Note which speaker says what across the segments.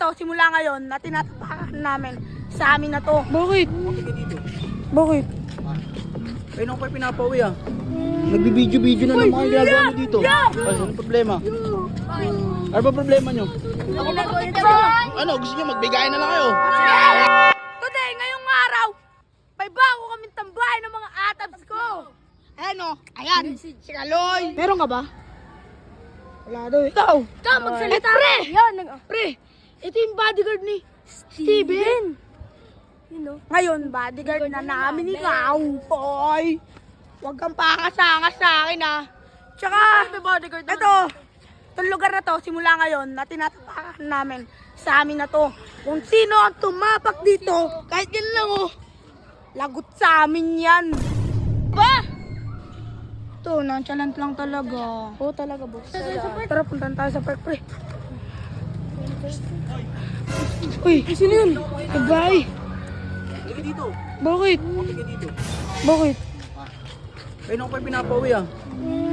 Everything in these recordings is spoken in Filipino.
Speaker 1: to, simula ngayon, na tinatapakan namin sa amin na to.
Speaker 2: Bakit? Bakit?
Speaker 3: Ayun ako pa pinapauwi ah. Nagbibideo-video na ng mga ginagawa mo dito. Ay, ano problema? Ano ba problema nyo? Ano, gusto nyo magbigay na lang kayo?
Speaker 1: Today, ngayong araw, may bago kaming tambahay ng mga atabs ko. Ayan o, ayan, si Kaloy.
Speaker 2: Meron ka ba? Wala daw. Ikaw!
Speaker 1: Ikaw, magsalita. Pre!
Speaker 2: Yan, pre! Ito yung bodyguard ni Steven.
Speaker 1: Ngayon, bodyguard na namin ikaw. Boy, huwag kang pangasangas sa akin ah. Tsaka, ito, itong lugar na to, simula ngayon, na tinatapakan namin sa amin na to. Kung sino ang tumapak dito, kahit yan lang oh, lagot sa amin yan. Ba? Ito, nonchalant lang talaga.
Speaker 2: Oo talaga, boss.
Speaker 1: Tara, puntan tayo sa park, pre.
Speaker 2: Uy, sino yun? Babae.
Speaker 3: Halika dito.
Speaker 2: Bakit?
Speaker 3: Halika dito.
Speaker 2: Bakit?
Speaker 3: Ayun ako pa pinapauwi ah.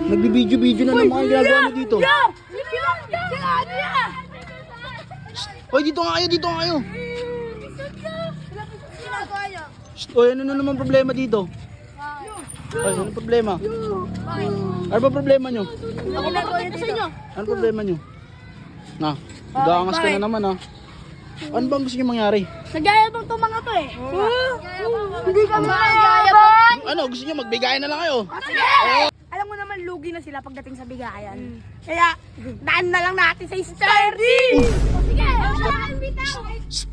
Speaker 3: Nagbibideo-video na ng mga ginagawa mo dito. Hoy, dito nga kayo, dito nga kayo. Hoy, ano na naman problema dito? Ay, ano problema? Ano ba problema nyo? Ano problema nyo? Na, gaangas ka na naman ah. Ano bang gusto nyo mangyari?
Speaker 1: Nagyayabang itong mga to eh. Hindi ka magyayabang.
Speaker 3: Ano, gusto nyo magbigay na lang kayo?
Speaker 1: Alam mo naman, lugi na sila pagdating sa bigayan. Kaya, daan na lang natin sa sturdy! Sige!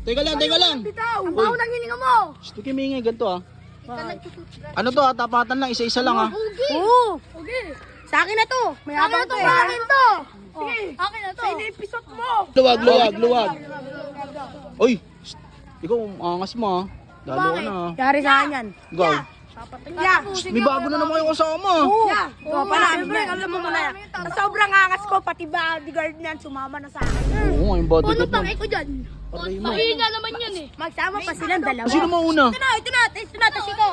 Speaker 3: Teka lang, teka lang.
Speaker 1: Ang baho ng hininga mo!
Speaker 3: Gusto kayo maingay, ganito ah. Ano to ah, tapatan lang, isa-isa lang ah.
Speaker 1: Oo! Sa akin na to! May habang to! Sa akin to! Sige! Akin na to! Sa in-episode mo!
Speaker 3: Luwag, luwag, luwag. Oy, ikaw angas mo ah. Dalo ka na ah.
Speaker 1: Yari sa akin yan.
Speaker 3: Go.
Speaker 1: Yeah!
Speaker 3: May bago na naman yung kasama.
Speaker 1: Yeah! Oo pala, alam mo na yan. Sa sobrang angas ko, pati bodyguard niyan, sumama na sa akin.
Speaker 3: Oo, yung bodyguard mo.
Speaker 1: ko dyan?
Speaker 3: Patay mo.
Speaker 1: Mahiga naman yan eh. Magsama pa silang dalawa.
Speaker 3: Sino mauna?
Speaker 1: Ito na, tashi ko.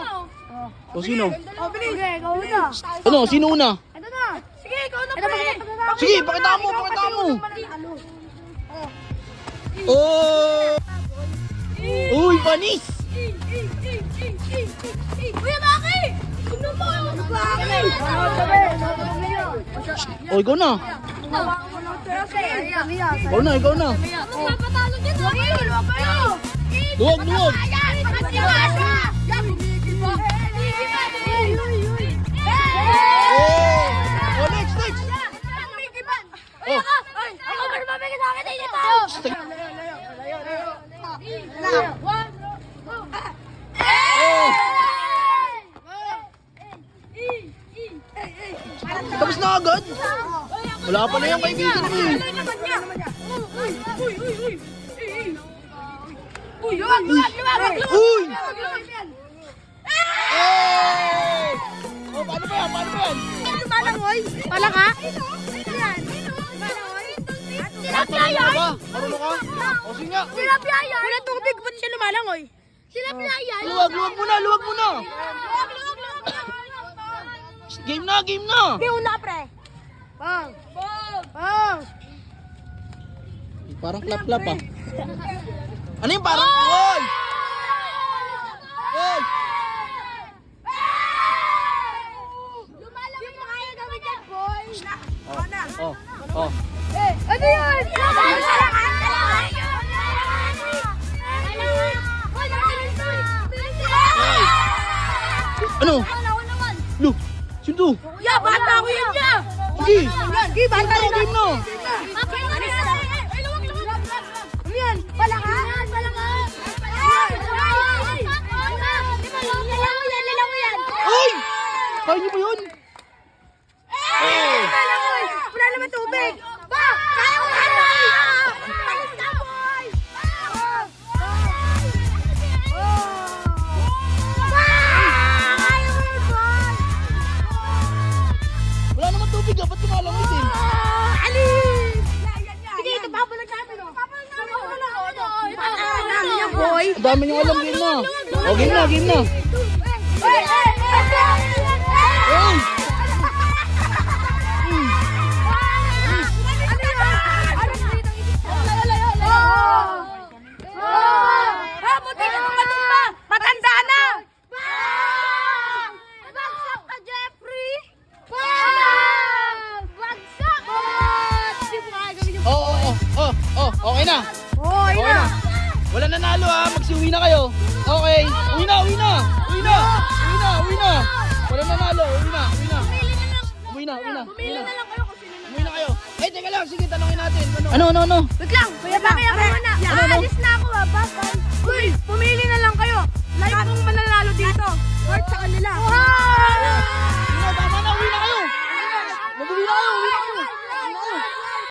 Speaker 3: O sino?
Speaker 1: Oh, bilis. Okay, ikaw na.
Speaker 3: Ano, sino una?
Speaker 1: Ito na. Sige, ikaw na pre.
Speaker 3: Sige, pakita mo, pakita mo. Oh! Uy, panis!
Speaker 1: Kuya Maki! Ano mo? Maki!
Speaker 3: O, ikaw na. Ikaw na, ikaw na.
Speaker 1: Magpapatalo dyan. Huwag kayo.
Speaker 3: Luwag, luwag. Oh, next, next. Oh.
Speaker 1: Ako mas mabigay sa akin dito.
Speaker 3: Oh. Tapos na agad. Wala pa na yung kaibigan mo eh. Uy! Eh! Oh, paano ba yan? Paano ba yan?
Speaker 1: Pala ka?
Speaker 3: Tilapia yan! Marunong ka? O, sige nga.
Speaker 1: Tilapia yan! Wala tubig, ba't siya lumalangoy? Tilapia yan!
Speaker 3: Luwag, luwag muna, luwag muna. Game na, game na.
Speaker 1: Di una, pre! Bang! Bang!
Speaker 3: Parang klap-klap ah. Ano yung parang? Oy! Oy!
Speaker 1: Lumalangoy mo kaya gawin yan, boy!
Speaker 3: Oh, oh.
Speaker 1: Ano yan?
Speaker 3: Ano? Lu, sino to?
Speaker 1: Ya, bata ko yun niya!
Speaker 3: Sige!
Speaker 1: Sige, bata ko
Speaker 3: Game na!
Speaker 1: Ano yan? Pala ka? Pala ka? Lalaw yan!
Speaker 3: Ay! Kaya niyo ba yun?
Speaker 1: Wala naman tubig! Ba! Kaya ko yan! Palis ka, boy! Kaya ko yan, boy!
Speaker 3: Wala naman tubig ah, ba't lumalamit eh?
Speaker 1: Alis! Sige, ito papalag namin, oh! Papalag namin, boy!
Speaker 3: Ang dami niyong alam, game na. O, game na, game na.
Speaker 1: Hey!
Speaker 3: Oy!
Speaker 1: Ano yan?
Speaker 3: Wala nanalo ha, magsiuwi na kayo. Okay, uwi na. Wala nanalo, uwi na. Uwi na kayo. Eh, teka lang, sige, tanongin natin. Ano?
Speaker 2: Wait lang, kuya, bakit ako muna? Aalis na ako, ba?